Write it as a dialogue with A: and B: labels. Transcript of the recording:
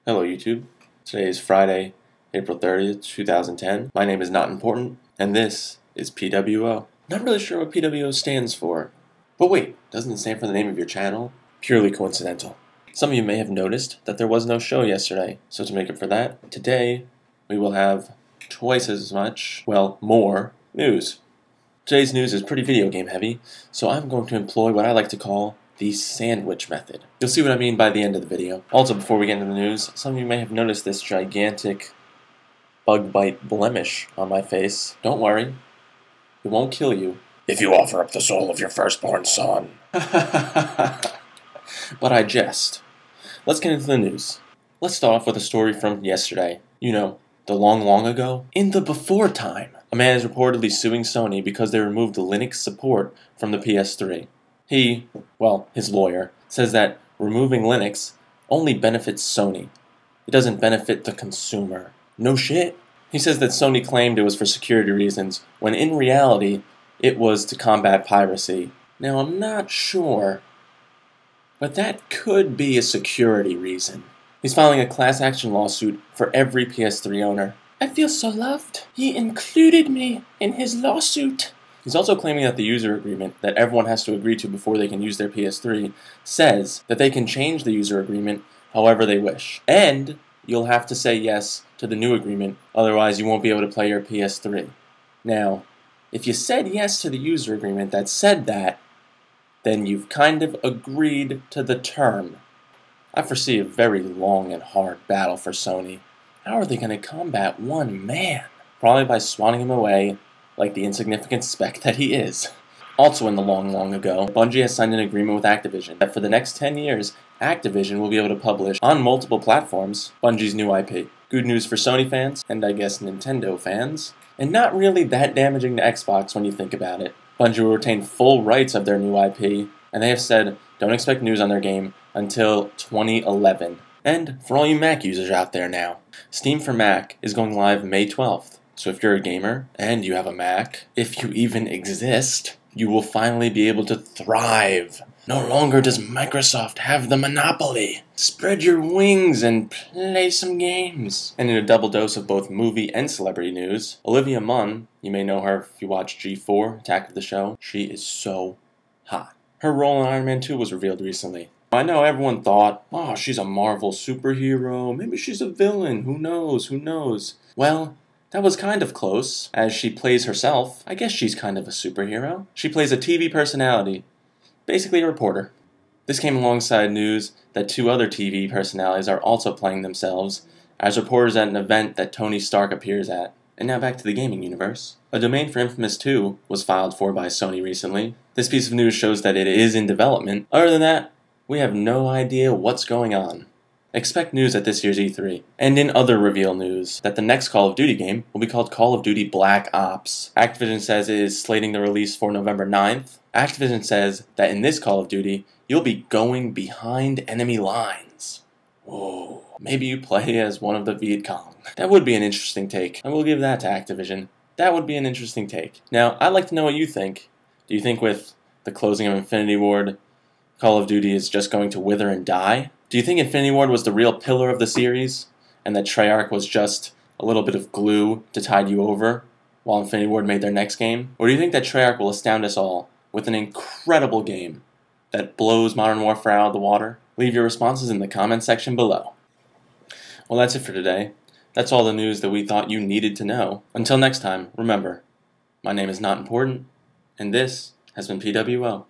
A: Hello YouTube. Today is Friday, April 30th, 2010. My name is Not Important, and this is PWO. Not really sure what PWO stands for. But wait, doesn't it stand for the name of your channel? Purely coincidental. Some of you may have noticed that there was no show yesterday, so to make up for that, today we will have twice as much, well, more, news. Today's news is pretty video game heavy, so I'm going to employ what I like to call the sandwich method. You'll see what I mean by the end of the video. Also, before we get into the news, some of you may have noticed this gigantic bug bite blemish on my face. Don't worry, it won't kill you if you offer up the soul of your firstborn son. But I jest. Let's get into the news. Let's start off with a story from yesterday. You know, the long ago. In the before time, a man is reportedly suing Sony because they removed Linux support from the PS3. He, well, his lawyer, says that removing Linux only benefits Sony. It doesn't benefit the consumer. No shit. He says that Sony claimed it was for security reasons, when in reality, it was to combat piracy. Now, I'm not sure, but that could be a security reason. He's filing a class action lawsuit for every PS3 owner. I feel so loved. He included me in his lawsuit. He's also claiming that the user agreement that everyone has to agree to before they can use their PS3 says that they can change the user agreement however they wish. And you'll have to say yes to the new agreement, otherwise you won't be able to play your PS3. Now, if you said yes to the user agreement that said that, then you've kind of agreed to the term. I foresee a very long and hard battle for Sony. How are they going to combat one man? Probably by swatting him away like the insignificant speck that he is. Also in the long ago, Bungie has signed an agreement with Activision that for the next 10 years, Activision will be able to publish on multiple platforms Bungie's new IP. Good news for Sony fans, and I guess Nintendo fans, and not really that damaging to Xbox when you think about it. Bungie will retain full rights of their new IP, and they have said don't expect news on their game until 2011. And for all you Mac users out there now, Steam for Mac is going live May 12th. So if you're a gamer, and you have a Mac, if you even exist, you will finally be able to thrive. No longer does Microsoft have the monopoly. Spread your wings and play some games. And in a double dose of both movie and celebrity news, Olivia Munn, you may know her if you watch G4, Attack of the Show, she is so hot. Her role in Iron Man 2 was revealed recently. I know everyone thought, oh, she's a Marvel superhero, maybe she's a villain, who knows. Well, that was kind of close, as she plays herself. I guess she's kind of a superhero. She plays a TV personality, basically a reporter. This came alongside news that two other TV personalities are also playing themselves as reporters at an event that Tony Stark appears at. And now back to the gaming universe. A domain for Infamous 2 was filed for by Sony recently. This piece of news shows that it is in development. Other than that, we have no idea what's going on. Expect news at this year's E3. And in other reveal news, that the next Call of Duty game will be called Call of Duty Black Ops. Activision says it is slating the release for November 9th. Activision says that in this Call of Duty, you'll be going behind enemy lines. Whoa. Maybe you play as one of the Viet Cong. That would be an interesting take. I will give that to Activision. That would be an interesting take. Now, I'd like to know what you think. Do you think with the closing of Infinity Ward, Call of Duty is just going to wither and die? Do you think Infinity Ward was the real pillar of the series, and that Treyarch was just a little bit of glue to tide you over while Infinity Ward made their next game? Or do you think that Treyarch will astound us all with an incredible game that blows Modern Warfare out of the water? Leave your responses in the comment section below. Well, that's it for today. That's all the news that we thought you needed to know. Until next time, remember, my name is Not Important, and this has been PWO.